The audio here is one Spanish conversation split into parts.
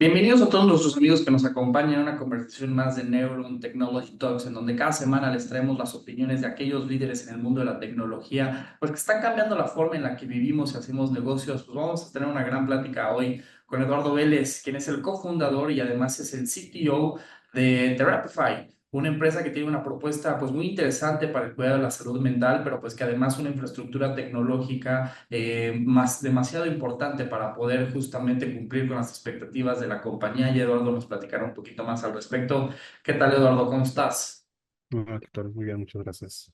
Bienvenidos a todos nuestros amigos que nos acompañan en una conversación más de Neuron Technology Talks, en donde cada semana les traemos las opiniones de aquellos líderes en el mundo de la tecnología, pues que están cambiando la forma en la que vivimos y hacemos negocios. Pues vamos a tener una gran plática hoy con Eduardo Vélez, quien es el cofundador y además es el CTO de Therapify, una empresa que tiene una propuesta pues muy interesante para el cuidado de la salud mental, pero pues que además una infraestructura tecnológica más demasiado importante para poder justamente cumplir con las expectativas de la compañía. Y Eduardo nos platicará un poquito más al respecto. ¿Qué tal, Eduardo? ¿Cómo estás? Hola, ¿qué tal? Muy bien, muchas gracias.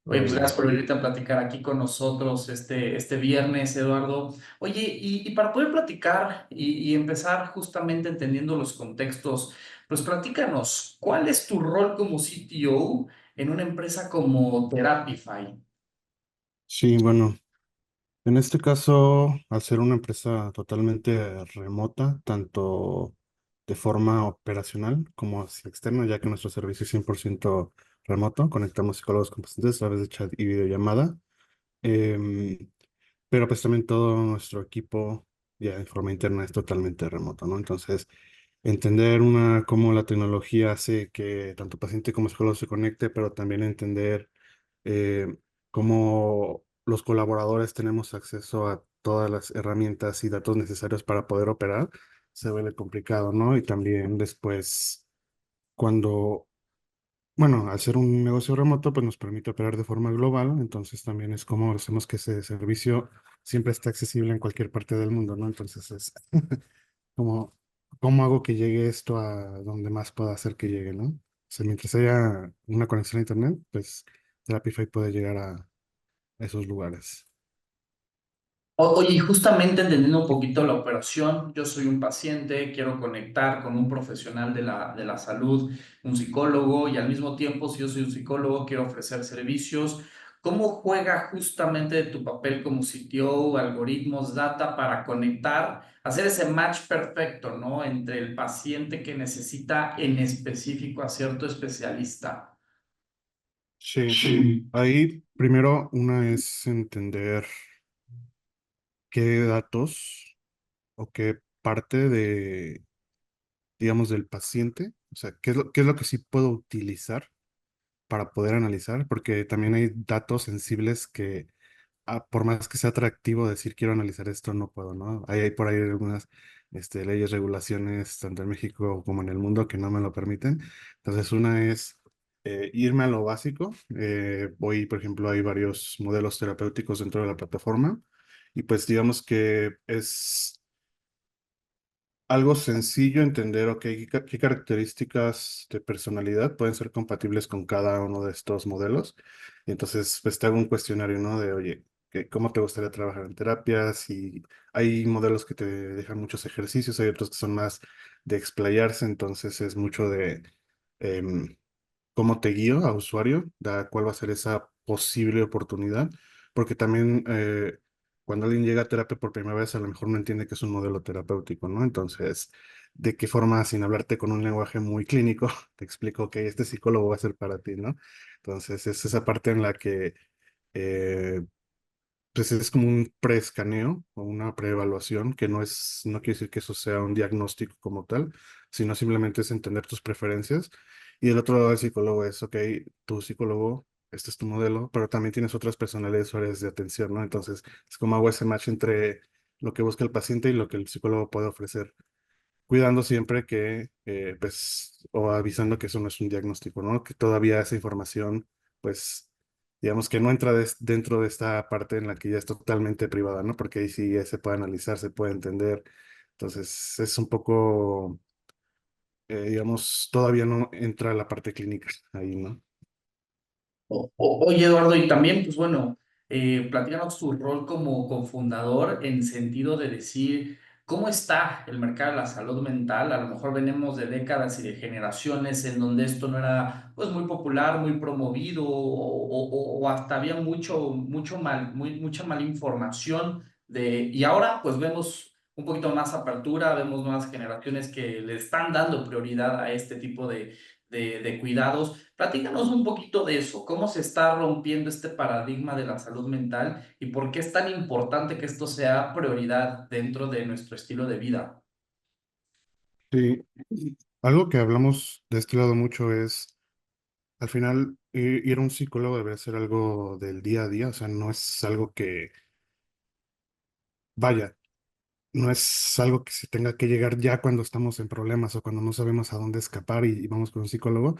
Oye, Todo pues gracias bien. por venirte a platicar aquí con nosotros este viernes, Eduardo. Oye, y para poder platicar y empezar justamente entendiendo los contextos, pues platícanos, ¿cuál es tu rol como CTO en una empresa como Therapify? Sí, bueno, en este caso, al ser una empresa totalmente remota, tanto de forma operacional como hacia externa, ya que nuestro servicio es 100% remoto, conectamos psicólogos con pacientes a través de chat y videollamada, em, pero pues también todo nuestro equipo ya de forma interna es totalmente remoto, ¿no? Entonces, entender cómo la tecnología hace que tanto paciente como psicólogo se conecte, pero también entender eh, cómo los colaboradores tenemos acceso a todas las herramientas y datos necesarios para poder operar, se vuelve complicado, ¿no? Y también después, cuando, bueno, al ser un negocio remoto, pues nos permite operar de forma global, entonces también es como hacemos que ese servicio siempre esté accesible en cualquier parte del mundo, ¿no? Entonces es como, ¿cómo hago que llegue esto a donde más pueda hacer que llegue, ¿no? O sea, mientras haya una conexión a internet, pues Therapify puede llegar a esos lugares. Oye, y justamente entendiendo un poquito la operación, yo soy un paciente, quiero conectar con un profesional de la salud, un psicólogo, y al mismo tiempo, si yo soy un psicólogo, quiero ofrecer servicios. ¿Cómo juega justamente tu papel como CTO, algoritmos, data para conectar, hacer ese match perfecto, ¿no? Entre el paciente que necesita en específico a cierto especialista? Sí, ahí primero una es entender qué datos o qué parte de, digamos, del paciente, o sea, qué es lo que sí puedo utilizar para poder analizar, porque también hay datos sensibles que por más que sea atractivo decir quiero analizar esto, no puedo, ¿no? Hay por ahí algunas leyes, regulaciones, tanto en México como en el mundo, que no me lo permiten. Entonces, una es irme a lo básico. Voy, por ejemplo, hay varios modelos terapéuticos dentro de la plataforma y pues digamos que es algo sencillo entender, ok, qué características de personalidad pueden ser compatibles con cada uno de estos modelos. Y entonces, pues te hago un cuestionario, ¿no? De, oye, ¿cómo te gustaría trabajar en terapias? Y hay modelos que te dejan muchos ejercicios, hay otros que son más de explayarse, entonces es mucho de em, cómo te guío a usuario, da cuál va a ser esa posible oportunidad, porque también cuando alguien llega a terapia por primera vez, a lo mejor no entiende que es un modelo terapéutico, ¿no? Entonces, ¿de qué forma, sin hablarte con un lenguaje muy clínico, te explico que este psicólogo va a ser para ti, ¿no? Entonces, es esa parte en la que eh, pues es como un preescaneo o una preevaluación, que no quiere decir que eso sea un diagnóstico como tal, sino simplemente es entender tus preferencias. Y del otro lado del psicólogo es, ok, tu psicólogo, este es tu modelo, pero también tienes otras personalidades o áreas de atención, ¿no? Entonces, es como hago ese match entre lo que busca el paciente y lo que el psicólogo puede ofrecer, cuidando siempre que, pues, o avisando que eso no es un diagnóstico, ¿no? Que todavía esa información, pues, digamos que no entra dentro de esta parte en la que ya es totalmente privada, ¿no? Porque ahí sí ya se puede analizar, se puede entender. Entonces, es un poco, digamos, todavía no entra la parte clínica ahí, ¿no? Oye, Eduardo, y también, pues bueno, platícanos tu rol como cofundador en sentido de decir cómo está el mercado de la salud mental. A lo mejor venimos de décadas y de generaciones en donde esto no era pues muy popular, muy promovido o hasta había mucha mala información y ahora pues vemos un poquito más apertura, vemos nuevas generaciones que le están dando prioridad a este tipo de cuidados. Platícanos un poquito de eso, cómo se está rompiendo este paradigma de la salud mental y por qué es tan importante que esto sea prioridad dentro de nuestro estilo de vida. Sí, algo que hablamos de este lado mucho es, al final, ir a un psicólogo debe ser algo del día a día, o sea, no es algo que, vaya, no es algo que se tenga que llegar ya cuando estamos en problemas o cuando no sabemos a dónde escapar y vamos con un psicólogo,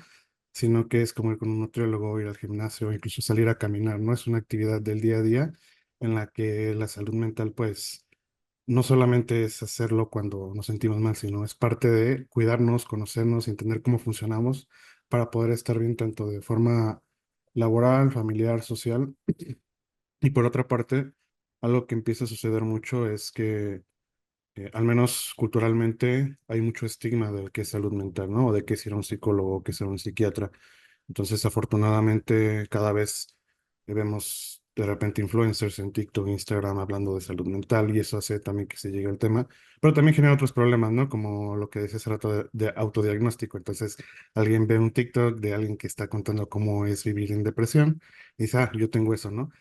sino que es como ir con un nutriólogo, ir al gimnasio, o incluso salir a caminar, ¿no? Es una actividad del día a día en la que la salud mental, pues, no solamente es hacerlo cuando nos sentimos mal, sino es parte de cuidarnos, conocernos, entender cómo funcionamos para poder estar bien tanto de forma laboral, familiar, social. Y por otra parte, algo que empieza a suceder mucho es que al menos culturalmente, hay mucho estigma de que es salud mental, ¿no? O de que es ir a un psicólogo, o que es ir a un psiquiatra. Entonces, afortunadamente, cada vez vemos de repente influencers en TikTok, Instagram hablando de salud mental y eso hace también que se llegue al tema, pero también genera otros problemas, ¿no? Como lo que decía hace rato de autodiagnóstico. Entonces, alguien ve un TikTok de alguien que está contando cómo es vivir en depresión y dice, ah, yo tengo eso, ¿no?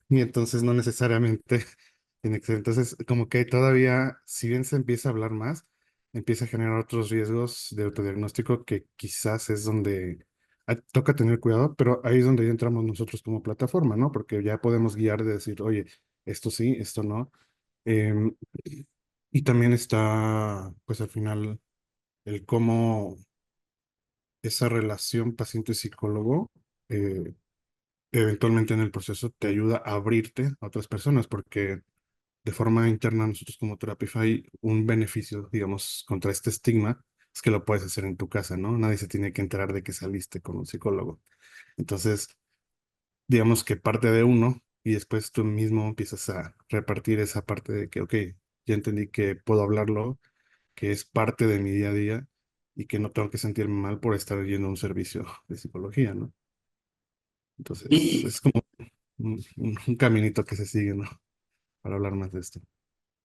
Y entonces no necesariamente tiene que ser. Entonces, como que todavía, si bien se empieza a hablar más, empieza a generar otros riesgos de autodiagnóstico que quizás es donde toca tener cuidado, pero ahí es donde ya entramos nosotros como plataforma, ¿no? Porque ya podemos guiar de decir, oye, esto sí, esto no. Em, y también está, pues al final, el cómo esa relación paciente-psicólogo eventualmente en el proceso te ayuda a abrirte a otras personas, porque de forma interna nosotros como Therapify, un beneficio, digamos, contra este estigma es que lo puedes hacer en tu casa, ¿no? Nadie se tiene que enterar de que saliste con un psicólogo. Entonces, digamos que parte de uno y después tú mismo empiezas a repartir esa parte de que, ok, ya entendí que puedo hablarlo, que es parte de mi día a día y que no tengo que sentirme mal por estar yendo a un servicio de psicología, ¿no? Entonces, Y es como un caminito que se sigue, ¿no? Para hablar más de esto.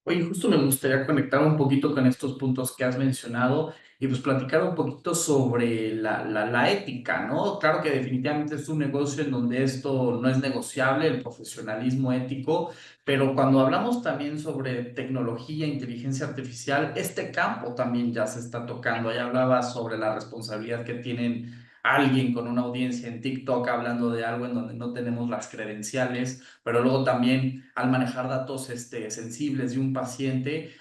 oye, justo me gustaría conectar un poquito con estos puntos que has mencionado y pues platicar un poquito sobre la ética, ¿no? Claro que definitivamente es un negocio en donde esto no es negociable, el profesionalismo ético, pero cuando hablamos también sobre tecnología, inteligencia artificial, este campo también ya se está tocando. Ya hablaba sobre la responsabilidad que tienen alguien con una audiencia en TikTok hablando de algo en donde no tenemos las credenciales, pero luego también al manejar datos sensibles de un paciente,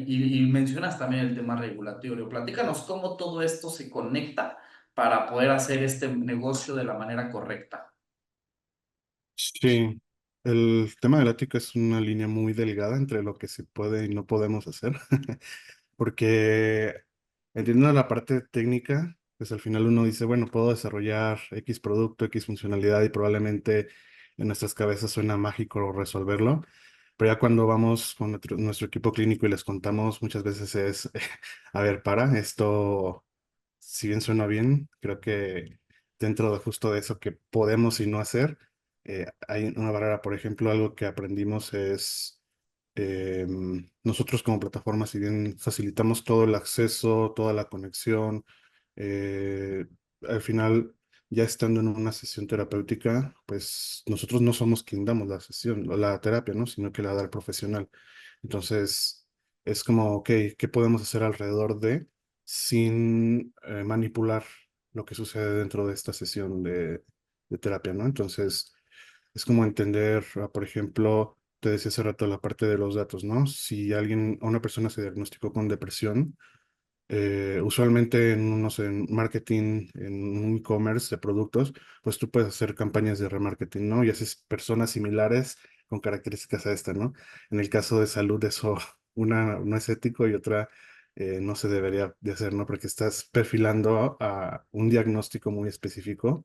y mencionas también el tema regulatorio. Platícanos cómo todo esto se conecta para poder hacer este negocio de la manera correcta. Sí, el tema de la ética es una línea muy delgada entre lo que se puede y no podemos hacer, porque entiendo la parte técnica, pues al final uno dice, bueno, puedo desarrollar X producto, X funcionalidad y probablemente en nuestras cabezas suena mágico resolverlo, pero ya cuando vamos con nuestro equipo clínico y les contamos, muchas veces es, a ver, para, esto, si bien suena bien, creo que dentro de justo de eso que podemos y no hacer, hay una barrera, por ejemplo, algo que aprendimos es nosotros como plataforma, si bien facilitamos todo el acceso, toda la conexión, eh, al final, ya estando en una sesión terapéutica, pues nosotros no somos quien damos la sesión, o la terapia, ¿no? Sino que la da el profesional. Entonces, es como, ok, ¿qué podemos hacer alrededor de sin manipular lo que sucede dentro de esta sesión de terapia, ¿no? Entonces, es como entender, por ejemplo, te decía hace rato la parte de los datos, ¿no? Si alguien, a una persona se diagnosticó con depresión, usualmente en, no sé, en marketing, en un e-commerce de productos, pues tú puedes hacer campañas de remarketing, ¿no? Y haces personas similares con características a esta, ¿no? En el caso de salud, eso, una no es ético y otra no se debería de hacer, ¿no? Porque estás perfilando a un diagnóstico muy específico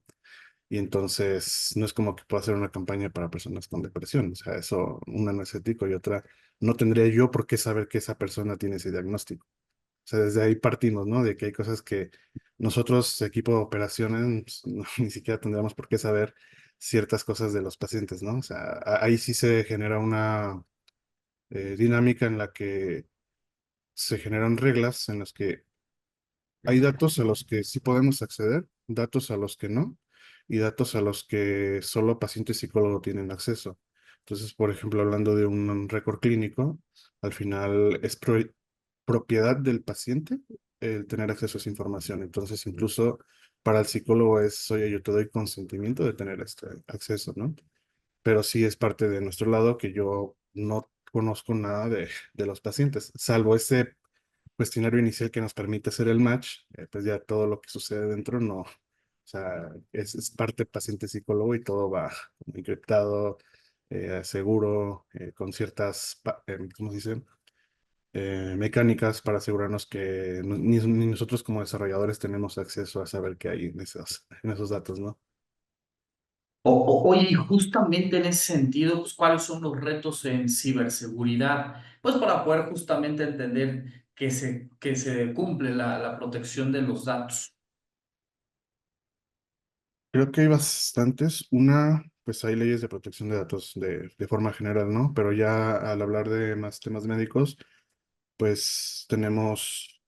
y entonces no es como que pueda hacer una campaña para personas con depresión. O sea, eso, una no es ético y otra no tendría yo por qué saber que esa persona tiene ese diagnóstico. O sea, desde ahí partimos, ¿no? De que hay cosas que nosotros, equipo de operaciones, pues, ni siquiera tendríamos por qué saber ciertas cosas de los pacientes, ¿no? O sea, ahí sí se genera una dinámica en la que se generan reglas en las que hay datos a los que sí podemos acceder, datos a los que no, y datos a los que solo paciente y psicólogo tienen acceso. Entonces, por ejemplo, hablando de un récord clínico, al final es propiedad del paciente el tener acceso a esa información. Entonces, incluso para el psicólogo es, oye, yo te doy consentimiento de tener este acceso, ¿no? Pero sí es parte de nuestro lado que yo no conozco nada de los pacientes, salvo ese cuestionario inicial que nos permite hacer el match, pues ya todo lo que sucede dentro no, o sea, es parte paciente-psicólogo y todo va como encriptado, seguro, con ciertas, ¿cómo se dice? Mecánicas para asegurarnos que ni nosotros como desarrolladores tenemos acceso a saber qué hay en esos datos, ¿no? Oye, y justamente en ese sentido, pues, ¿cuáles son los retos en ciberseguridad? Pues para poder justamente entender que se cumple la protección de los datos. Creo que hay bastantes. Una, pues hay leyes de protección de datos de forma general, ¿no? Pero ya al hablar de más temas médicos, pues tenemos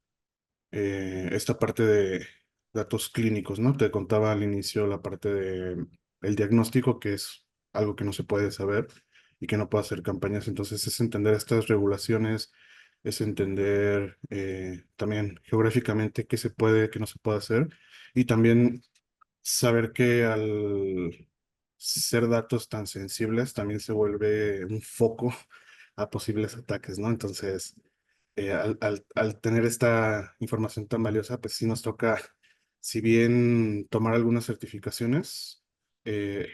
esta parte de datos clínicos, ¿no? Te contaba al inicio la parte de el diagnóstico, que es algo que no se puede saber y que no puede hacer campañas. Entonces es entender estas regulaciones, es entender también geográficamente qué se puede, qué no se puede hacer y también saber que al ser datos tan sensibles también se vuelve un foco a posibles ataques, ¿no? Entonces, al tener esta información tan valiosa, pues sí nos toca, si bien tomar algunas certificaciones, eh,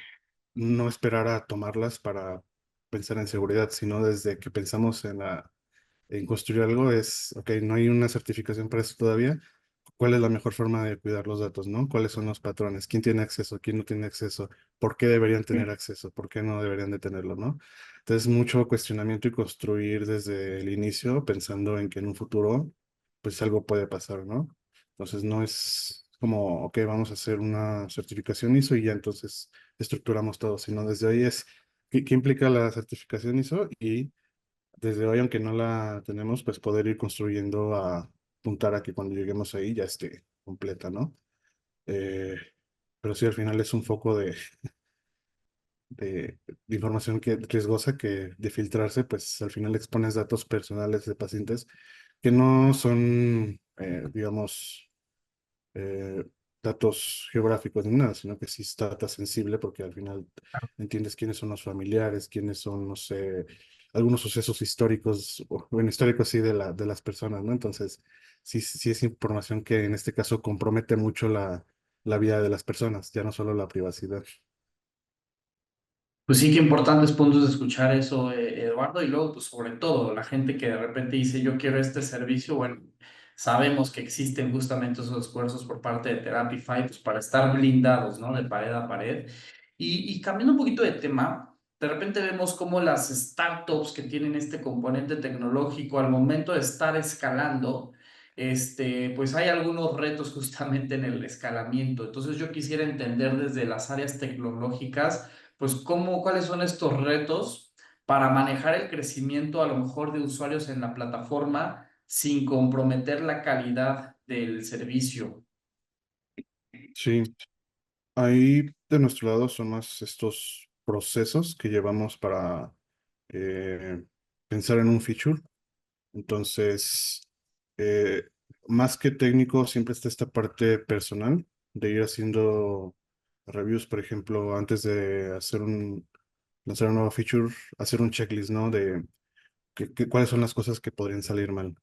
no esperar a tomarlas para pensar en seguridad, sino desde que pensamos en construir algo es, ok, no hay una certificación para eso todavía. ¿Cuál es la mejor forma de cuidar los datos, no? ¿Cuáles son los patrones? ¿Quién tiene acceso? ¿Quién no tiene acceso? ¿Por qué deberían tener acceso? ¿Por qué no deberían de tenerlo, no? Entonces, mucho cuestionamiento y construir desde el inicio, pensando en que en un futuro, pues algo puede pasar, ¿no? Entonces, no es como, ok, vamos a hacer una certificación ISO y ya entonces estructuramos todo, sino desde ahí es, ¿qué implica la certificación ISO? Y desde hoy, aunque no la tenemos, pues poder ir construyendo a apuntar a que cuando lleguemos ahí ya esté completa, ¿no? Eh, pero sí, al final es un foco de información que riesgosa que de filtrarse, pues al final expones datos personales de pacientes que no son, digamos, eh, datos geográficos ni nada, sino que sí es data sensible porque al final entiendes quiénes son los familiares, quiénes son, no sé, algunos sucesos históricos, o bueno, históricos sí de las personas, ¿no? Entonces, sí es información que en este caso compromete mucho la vida de las personas, ya no solo la privacidad. Pues sí, qué importantes puntos de escuchar eso, Eduardo. Y luego, pues sobre todo, la gente que de repente dice, yo quiero este servicio, bueno, sabemos que existen justamente esos esfuerzos por parte de Therapify, pues para estar blindados, ¿no? De pared a pared. Y cambiando un poquito de tema, de repente vemos cómo las startups que tienen este componente tecnológico al momento de estar escalando, pues hay algunos retos justamente en el escalamiento. Entonces yo quisiera entender desde las áreas tecnológicas pues cuáles son estos retos para manejar el crecimiento a lo mejor de usuarios en la plataforma sin comprometer la calidad del servicio. Sí, ahí de nuestro lado son más estos procesos que llevamos para eh, pensar en un feature. Entonces, eh, más que técnico, siempre está esta parte personal de ir haciendo reviews, por ejemplo, antes de lanzar un nuevo feature, hacer un checklist, ¿no? De cuáles son las cosas que podrían salir mal.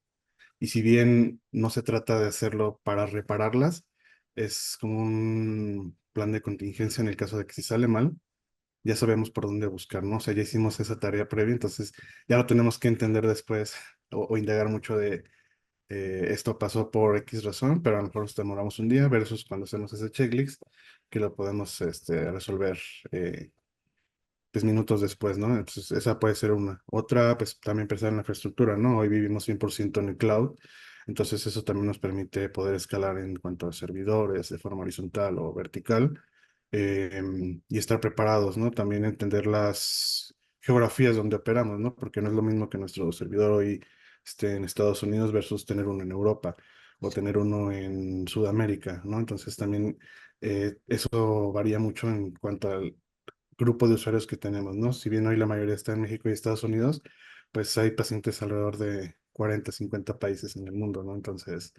Y si bien no se trata de hacerlo para repararlas, es como un plan de contingencia en el caso de que si sale mal, ya sabemos por dónde buscar, ¿no? O sea, ya hicimos esa tarea previa, entonces ya no tenemos que entender después o indagar mucho de esto pasó por X razón, pero a lo mejor nos demoramos un día versus cuando hacemos ese checklist que lo podemos resolver eh, pues minutos después, ¿no? Entonces, esa puede ser una. Otra, pues también pensar en la infraestructura, ¿no? Hoy vivimos 100% en el cloud, entonces eso también nos permite poder escalar en cuanto a servidores de forma horizontal o vertical y estar preparados, ¿no? También entender las geografías donde operamos, ¿no? Porque no es lo mismo que nuestro servidor hoy esté en Estados Unidos versus tener uno en Europa o tener uno en Sudamérica, ¿no? Entonces también eso varía mucho en cuanto al grupo de usuarios que tenemos, ¿no? Si bien hoy la mayoría está en México y Estados Unidos, pues hay pacientes alrededor de 40, 50 países en el mundo, ¿no? Entonces,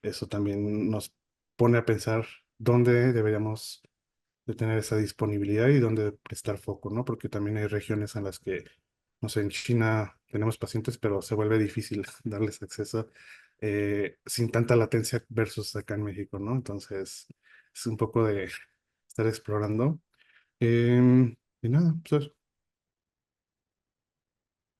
eso también nos pone a pensar dónde deberíamos de tener esa disponibilidad y dónde prestar foco, ¿no? Porque también hay regiones en las que, no sé, en China tenemos pacientes, pero se vuelve difícil darles acceso sin tanta latencia versus acá en México, ¿no? Entonces, es un poco de estar explorando. Y nada, pues eso.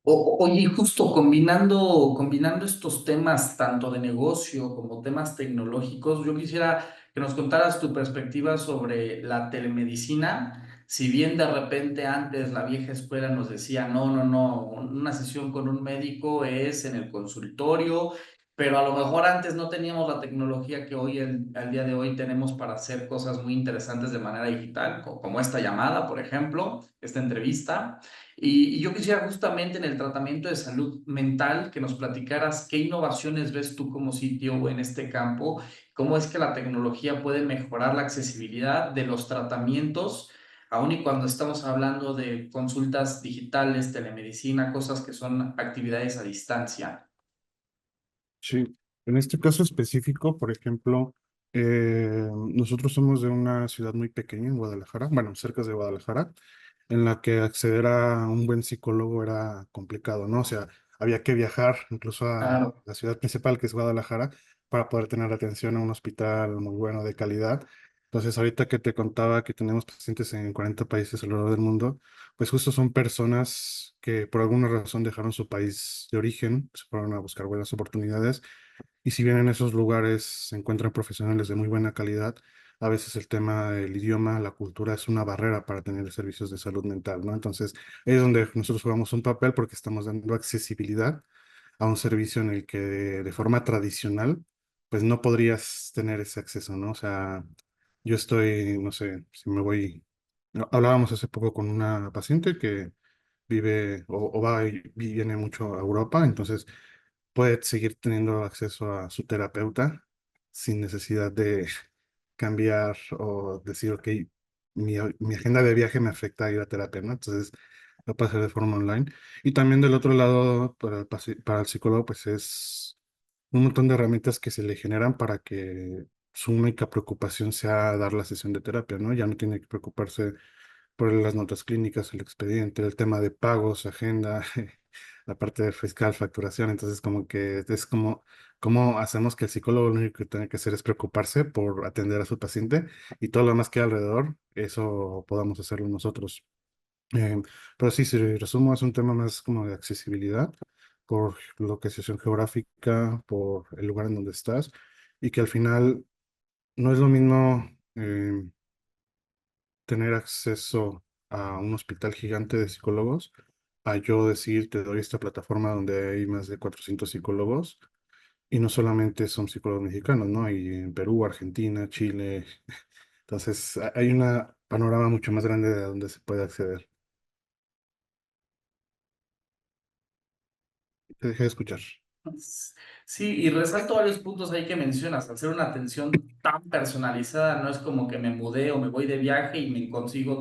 Oye, y justo combinando estos temas tanto de negocio como temas tecnológicos, yo quisiera que nos contaras tu perspectiva sobre la telemedicina. Si bien de repente antes la vieja escuela nos decía, no, no, no, una sesión con un médico es en el consultorio, pero a lo mejor antes no teníamos la tecnología que hoy, al día de hoy, tenemos para hacer cosas muy interesantes de manera digital, como esta llamada, por ejemplo, esta entrevista. Y yo quisiera justamente en el tratamiento de salud mental que nos platicaras qué innovaciones ves tú como sitio en este campo, cómo es que la tecnología puede mejorar la accesibilidad de los tratamientos, aun y cuando estamos hablando de consultas digitales, telemedicina, cosas que son actividades a distancia. Sí, en este caso específico, por ejemplo, nosotros somos de una ciudad muy pequeña en Guadalajara, bueno, cerca de Guadalajara, en la que acceder a un buen psicólogo era complicado, ¿no? O sea, había que viajar incluso a Claro. la ciudad principal, que es Guadalajara, para poder tener atención a un hospital muy bueno, de calidad. Entonces, ahorita que te contaba que tenemos pacientes en 40 países alrededor del mundo, pues justo son personas que por alguna razón dejaron su país de origen, se fueron a buscar buenas oportunidades y si bien en esos lugares se encuentran profesionales de muy buena calidad, a veces el tema del idioma, la cultura es una barrera para tener servicios de salud mental, ¿no? Entonces, ahí es donde nosotros jugamos un papel porque estamos dando accesibilidad a un servicio en el que de forma tradicional, pues no podrías tener ese acceso, ¿no? O sea, yo estoy, no sé, si me voy, no, hablábamos hace poco con una paciente que vive o va y viene mucho a Europa, entonces puede seguir teniendo acceso a su terapeuta sin necesidad de cambiar o decir, ok, mi agenda de viaje me afecta a ir a terapia, ¿no? Entonces, lo puede hacer de forma online. Y también del otro lado, para el psicólogo, pues es un montón de herramientas que se le generan para que su única preocupación sea dar la sesión de terapia, ¿no? Ya no tiene que preocuparse por las notas clínicas, el expediente, el tema de pagos, agenda, la parte de fiscal, facturación. Entonces, como que es como, cómo hacemos que el psicólogo lo único que tiene que hacer es preocuparse por atender a su paciente y todo lo demás que hay alrededor, eso podamos hacerlo nosotros. Eh, pero sí, si resumo, es un tema más como de accesibilidad por localización geográfica, por el lugar en donde estás y que al final no es lo mismo. Tener acceso a un hospital gigante de psicólogos, a yo decir, te doy esta plataforma donde hay más de 400 psicólogos, y no solamente son psicólogos mexicanos, ¿no? Hay en Perú, Argentina, Chile. Entonces, hay un panorama mucho más grande de donde se puede acceder. Te dejé de escuchar. Sí, y resalto varios puntos ahí que mencionas. Al ser una atención tan personalizada, no es como que me mudé o me voy de viaje y me consigo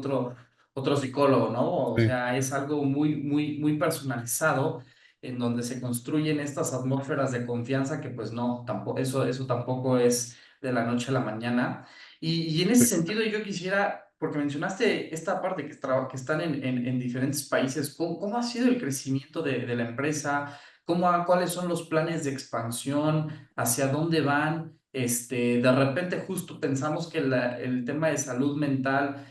otro psicólogo, ¿no? O Sí, sea, es algo muy, muy, muy personalizado en donde se construyen estas atmósferas de confianza que pues no, tampoco, eso tampoco es de la noche a la mañana. Y en ese sí, sentido yo quisiera, porque mencionaste esta parte que están en diferentes países, ¿cómo ha sido el crecimiento de la empresa? ¿Cuáles son los planes de expansión? ¿Hacia dónde van? De repente justo pensamos que el tema de salud mental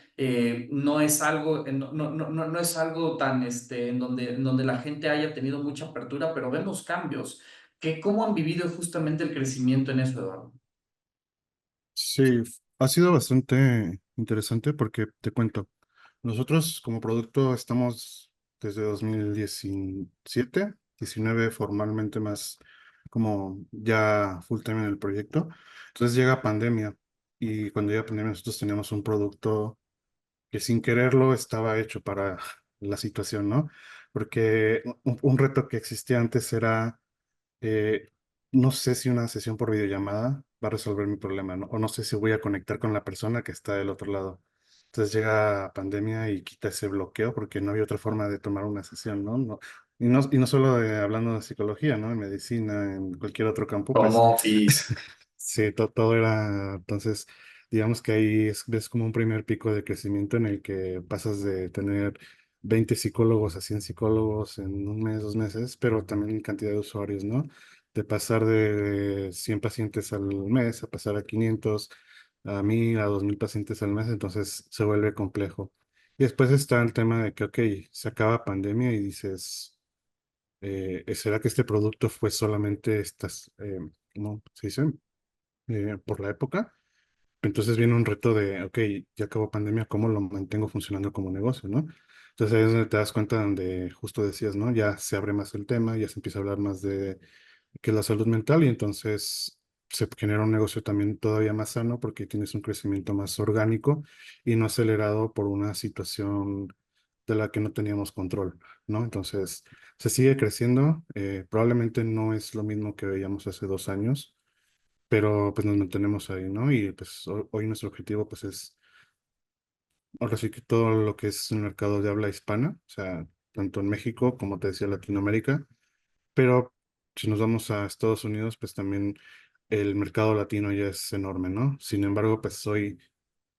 no es algo, no es algo tan, en donde la gente haya tenido mucha apertura, pero vemos cambios. ¿Cómo han vivido justamente el crecimiento en eso, Eduardo? sí, ha sido bastante interesante porque te cuento, nosotros como producto estamos desde 2017, 19 formalmente más como ya full time en el proyecto. Entonces llega pandemia y cuando llega pandemia nosotros teníamos un producto que sin quererlo estaba hecho para la situación, ¿no? Porque un reto que existía antes era eh, no sé si una sesión por videollamada va a resolver mi problema, ¿no? O no sé si voy a conectar con la persona que está del otro lado. Entonces llega pandemia y quita ese bloqueo porque no había otra forma de tomar una sesión, ¿no? Y no solo hablando de psicología, ¿no? En medicina, en cualquier otro campo, Home pues office. Sí, todo era, entonces, digamos que ahí ves como un primer pico de crecimiento en el que pasas de tener 20 psicólogos a 100 psicólogos en un mes, 2 meses, pero también en cantidad de usuarios, ¿no? De pasar de 100 pacientes al mes a pasar a 500, a 1000, a 2000 pacientes al mes, entonces se vuelve complejo. Y después está el tema de que, ok, se acaba pandemia y dices, ¿será que este producto fue solamente estas, ¿cómo se dice? Por la época? Entonces viene un reto de, ok, ya acabó pandemia, ¿cómo lo mantengo funcionando como negocio, no? Entonces ahí es donde te das cuenta donde justo decías, ¿no? Ya se abre más el tema, ya se empieza a hablar más de qué es la salud mental y entonces se genera un negocio también todavía más sano porque tienes un crecimiento más orgánico y no acelerado por una situación de la que no teníamos control, ¿no? Entonces se sigue creciendo, probablemente no es lo mismo que veíamos hace 2 años, pero pues nos mantenemos ahí, ¿no? Y pues hoy nuestro objetivo pues es, ahora sí que todo lo que es el mercado de habla hispana, o sea, tanto en México como te decía Latinoamérica, pero si nos vamos a Estados Unidos, pues también el mercado latino ya es enorme, ¿no? Sin embargo, pues hoy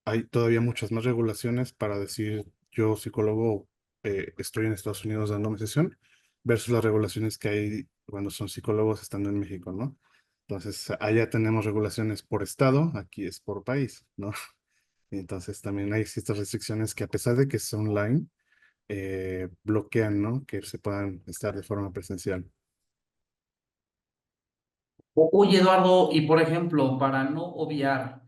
hay todavía muchas más regulaciones para decir yo psicólogo estoy en Estados Unidos dándome sesión versus las regulaciones que hay cuando son psicólogos estando en México, ¿no? Entonces, allá tenemos regulaciones por estado, aquí es por país, ¿no? Entonces, también hay ciertas restricciones que a pesar de que es online, bloquean, ¿no? Que se puedan estar de forma presencial. Oye, Eduardo, y por ejemplo, para no obviar,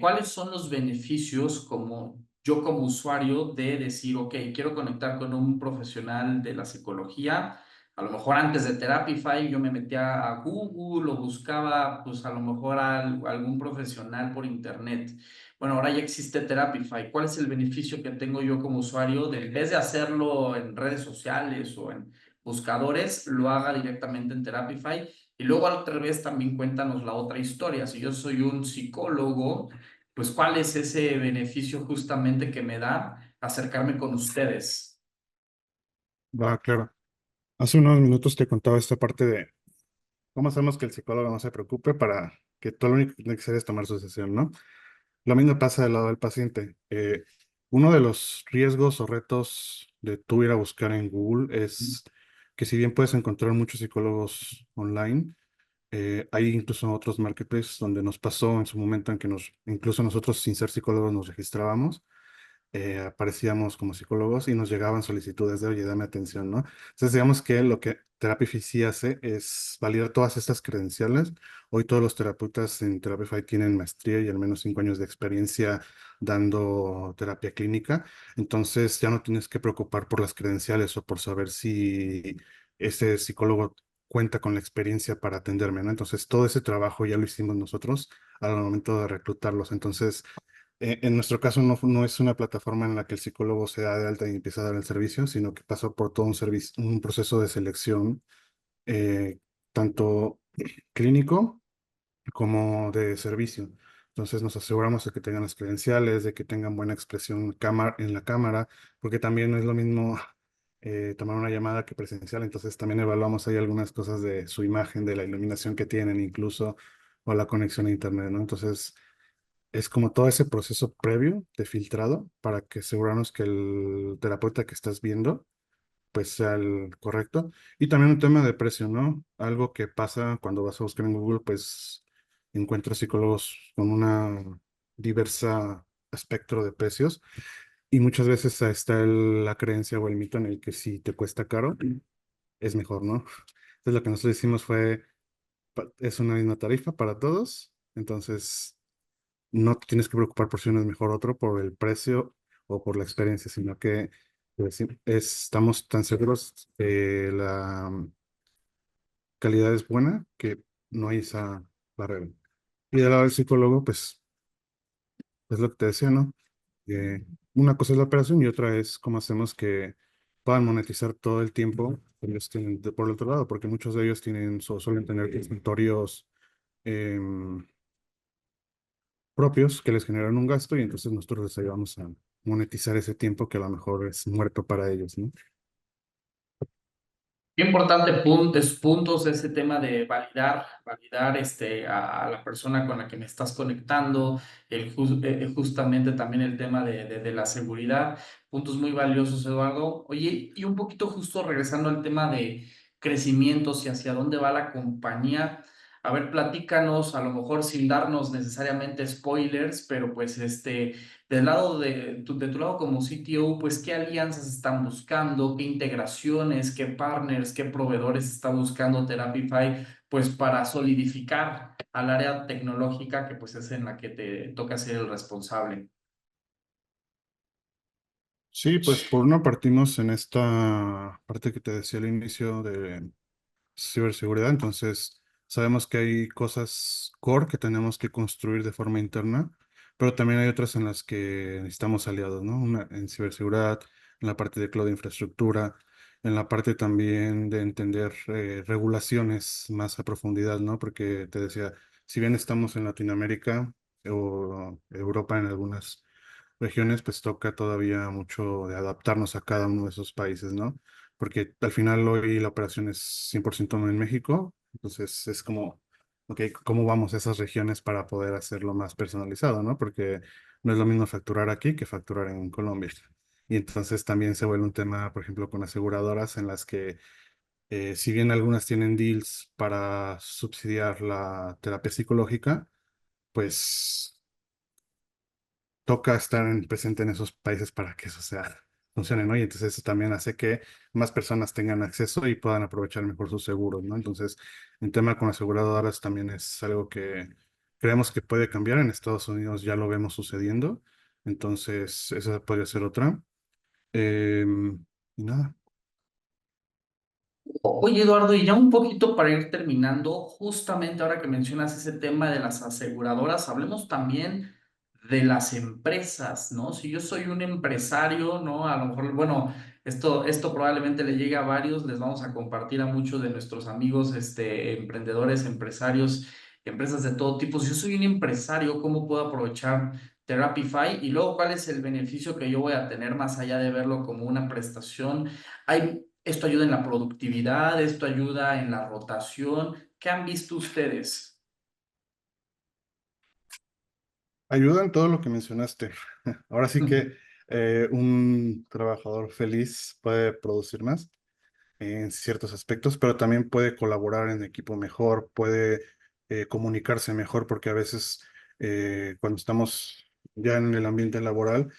¿cuáles son los beneficios como yo como usuario de decir, ok, quiero conectar con un profesional de la psicología? A lo mejor antes de Therapify yo me metía a Google o buscaba, pues a lo mejor algún profesional por internet. Bueno, ahora ya existe Therapify. ¿Cuál es el beneficio que tengo yo como usuario de en vez de hacerlo en redes sociales o en buscadores, lo haga directamente en Therapify? Y luego al revés también cuéntanos la otra historia. Si yo soy un psicólogo, pues ¿cuál es ese beneficio justamente que me da acercarme con ustedes? Va, claro. Hace unos minutos te contaba esta parte de cómo hacemos que el psicólogo no se preocupe para que todo lo único que tiene que hacer es tomar su sesión, ¿no? Lo mismo pasa del lado del paciente. Uno de los riesgos o retos de tú ir a buscar en Google es que si bien puedes encontrar muchos psicólogos online, hay incluso otros marketplaces donde nos pasó en su momento en que incluso nosotros sin ser psicólogos nos registrábamos, aparecíamos como psicólogos y nos llegaban solicitudes de, oye, dame atención, ¿no? Entonces, digamos que lo que Therapify sí hace es validar todas estas credenciales. Hoy todos los terapeutas en Therapify tienen maestría y al menos 5 años de experiencia dando terapia clínica. Entonces, ya no tienes que preocupar por las credenciales o por saber si ese psicólogo cuenta con la experiencia para atenderme, ¿no? Entonces, todo ese trabajo ya lo hicimos nosotros al momento de reclutarlos. Entonces, en nuestro caso no es una plataforma en la que el psicólogo se da de alta y empieza a dar el servicio, sino que pasa por todo un proceso de selección, eh, tanto clínico como de servicio. Entonces nos aseguramos de que tengan las credenciales, de que tengan buena expresión en la cámara, porque también no es lo mismo tomar una llamada que presencial. Entonces también evaluamos ahí algunas cosas de su imagen, de la iluminación que tienen incluso, o la conexión a internet, ¿no? Entonces es como todo ese proceso previo de filtrado para que asegurarnos que el terapeuta que estás viendo pues sea el correcto. Y también un tema de precio, ¿no? Algo que pasa cuando vas a buscar en Google, pues encuentras psicólogos con una diversa espectro de precios y muchas veces está la creencia o el mito en el que si te cuesta caro, es mejor, ¿no? Entonces lo que nosotros hicimos fue, es una misma tarifa para todos, entonces no te tienes que preocupar por si uno es mejor otro por el precio o por la experiencia, sino que pues, sí, estamos tan seguros que la calidad es buena que no hay esa barrera. Y del lado del psicólogo, pues es lo que te decía, ¿no? Que una cosa es la operación y otra es cómo hacemos que puedan monetizar todo el tiempo que ellos tienen por el otro lado, porque muchos de ellos suelen tener consultorios em, propios que les generan un gasto y entonces nosotros les ayudamos a monetizar ese tiempo que a lo mejor es muerto para ellos, ¿no? Qué importante puntos ese tema de validar a la persona con la que me estás conectando, justamente también el tema de la seguridad, puntos muy valiosos, Eduardo. Oye, y un poquito justo regresando al tema de crecimientos y hacia dónde va la compañía. A ver, platícanos, a lo mejor sin darnos necesariamente spoilers, pero pues del lado de tu lado como CTO, pues qué alianzas están buscando, qué integraciones, qué partners, qué proveedores está buscando Therapify, pues para solidificar al área tecnológica que pues es en la que te toca ser el responsable. Sí, pues por una partimos en esta parte que te decía al inicio de ciberseguridad. Entonces, sabemos que hay cosas core que tenemos que construir de forma interna, pero también hay otras en las que necesitamos aliados, ¿no? Una en ciberseguridad, en la parte de cloud infraestructura, en la parte también de entender regulaciones más a profundidad, ¿no? Porque te decía, si bien estamos en Latinoamérica o Europa en algunas regiones, pues toca todavía mucho de adaptarnos a cada uno de esos países, ¿no? Porque al final hoy la operación es 100% en México, entonces es como, ok, ¿cómo vamos a esas regiones para poder hacerlo más personalizado, ¿no? Porque no es lo mismo facturar aquí que facturar en Colombia. Y entonces también se vuelve un tema, por ejemplo, con aseguradoras en las que, si bien algunas tienen deals para subsidiar la terapia psicológica, pues toca estar presente en esos países para que eso sea, funcione, ¿no? Y entonces eso también hace que más personas tengan acceso y puedan aprovechar mejor sus seguros, ¿no? Entonces, el tema con aseguradoras también es algo que creemos que puede cambiar. En Estados Unidos ya lo vemos sucediendo. Entonces, esa podría ser otra. Y nada. Oye, Eduardo, y ya un poquito para ir terminando, justamente ahora que mencionas ese tema de las aseguradoras, hablemos también de las empresas, ¿no? Si yo soy un empresario, ¿no? A lo mejor, bueno, esto probablemente le llegue a varios, les vamos a compartir a muchos de nuestros amigos, emprendedores, empresarios, empresas de todo tipo. Si yo soy un empresario, ¿cómo puedo aprovechar Therapify? Y luego, ¿cuál es el beneficio que yo voy a tener más allá de verlo como una prestación? Esto ayuda en la productividad, esto ayuda en la rotación. ¿Qué han visto ustedes? Ayuda en todo lo que mencionaste. Ahora sí que un trabajador feliz puede producir más en ciertos aspectos, pero también puede colaborar en equipo mejor, puede comunicarse mejor, porque a veces cuando estamos ya en el ambiente laboral,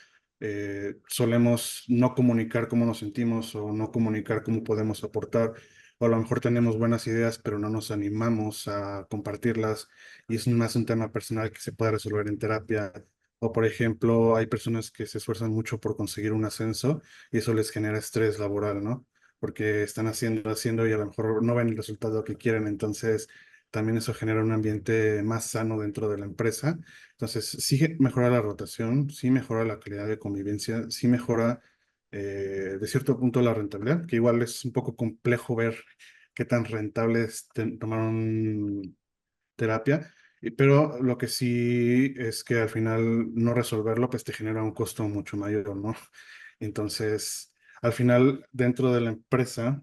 solemos no comunicar cómo nos sentimos o no comunicar cómo podemos aportar, o a lo mejor tenemos buenas ideas, pero no nos animamos a compartirlas, y es más un tema personal que se puede resolver en terapia. O, por ejemplo, hay personas que se esfuerzan mucho por conseguir un ascenso y eso les genera estrés laboral, ¿no? Porque están haciendo y a lo mejor no ven el resultado que quieren. Entonces, también eso genera un ambiente más sano dentro de la empresa. Entonces, sí mejora la rotación, sí mejora la calidad de convivencia, sí mejora de cierto punto la rentabilidad, que igual es un poco complejo ver qué tan rentable es tomar un terapia. Pero lo que sí es que al final no resolverlo, pues te genera un costo mucho mayor, ¿no? Entonces, al final, dentro de la empresa,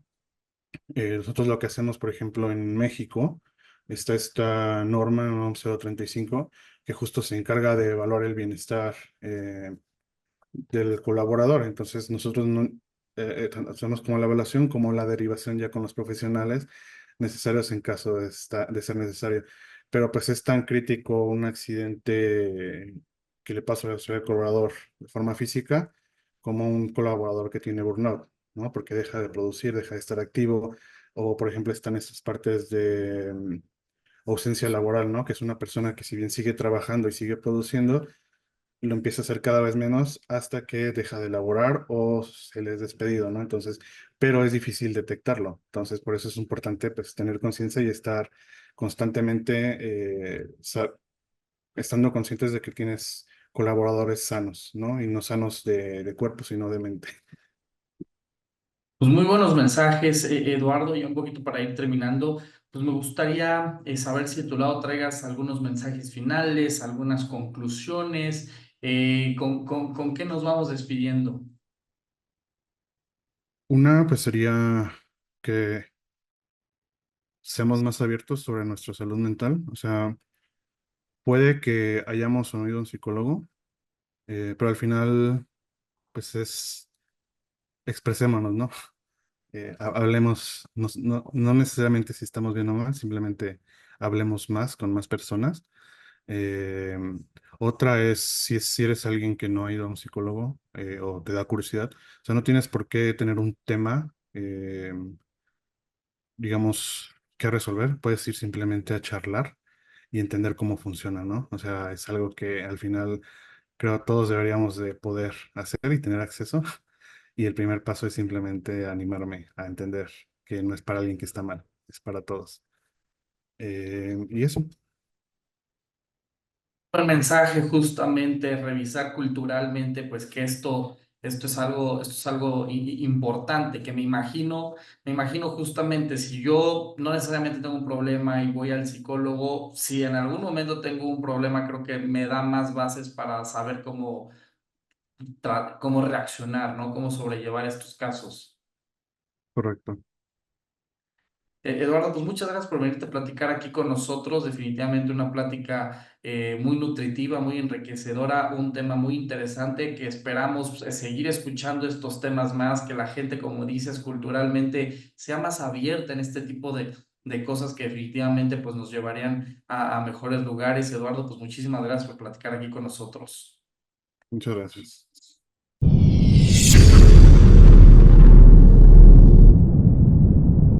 nosotros lo que hacemos, por ejemplo, en México, está esta norma 11035 que justo se encarga de evaluar el bienestar del colaborador. Entonces, nosotros no, hacemos como la evaluación, como la derivación ya con los profesionales necesarios en caso de ser necesario. Pero pues es tan crítico un accidente que le pasa al colaborador de forma física como un colaborador que tiene burnout, ¿no? Porque deja de producir, deja de estar activo, o por ejemplo están estas partes de ausencia laboral, ¿no? Que es una persona que si bien sigue trabajando y sigue produciendo, lo empieza a hacer cada vez menos hasta que deja de laborar o se le es despedido, ¿no? Entonces, pero es difícil detectarlo. Entonces, por eso es importante, pues, tener conciencia y estar constantemente estando conscientes de que tienes colaboradores sanos, ¿no? Y no sanos de cuerpo, sino de mente. Pues muy buenos mensajes, Eduardo, y un poquito para ir terminando, pues me gustaría saber si de tu lado traigas algunos mensajes finales, algunas conclusiones, con qué nos vamos despidiendo. Una, pues, sería que seamos más abiertos sobre nuestra salud mental. O sea, puede que hayamos oído a un psicólogo, pero al final, pues expresémonos, ¿no? Hablemos, no necesariamente si estamos bien o mal, simplemente hablemos más con más personas. Eh, Otra es si eres alguien que no ha ido a un psicólogo o te da curiosidad. O sea, no tienes por qué tener un tema, digamos, que resolver. Puedes ir simplemente a charlar y entender cómo funciona, ¿no? O sea, es algo que al final creo todos deberíamos de poder hacer y tener acceso. Y el primer paso es simplemente animarme a entender que no es para alguien que está mal, es para todos. Y eso, El mensaje justamente, revisar culturalmente, pues que esto es algo importante, que me imagino justamente si yo no necesariamente tengo un problema y voy al psicólogo, si en algún momento tengo un problema, creo que me da más bases para saber cómo reaccionar, ¿no? Cómo sobrellevar estos casos. correcto. Eduardo, pues muchas gracias por venirte a platicar aquí con nosotros. Definitivamente una plática muy nutritiva, muy enriquecedora, un tema muy interesante que esperamos seguir escuchando estos temas más, que la gente, como dices, culturalmente sea más abierta en este tipo de cosas que definitivamente pues, nos llevarían a mejores lugares. Eduardo, pues muchísimas gracias por platicar aquí con nosotros. Muchas gracias.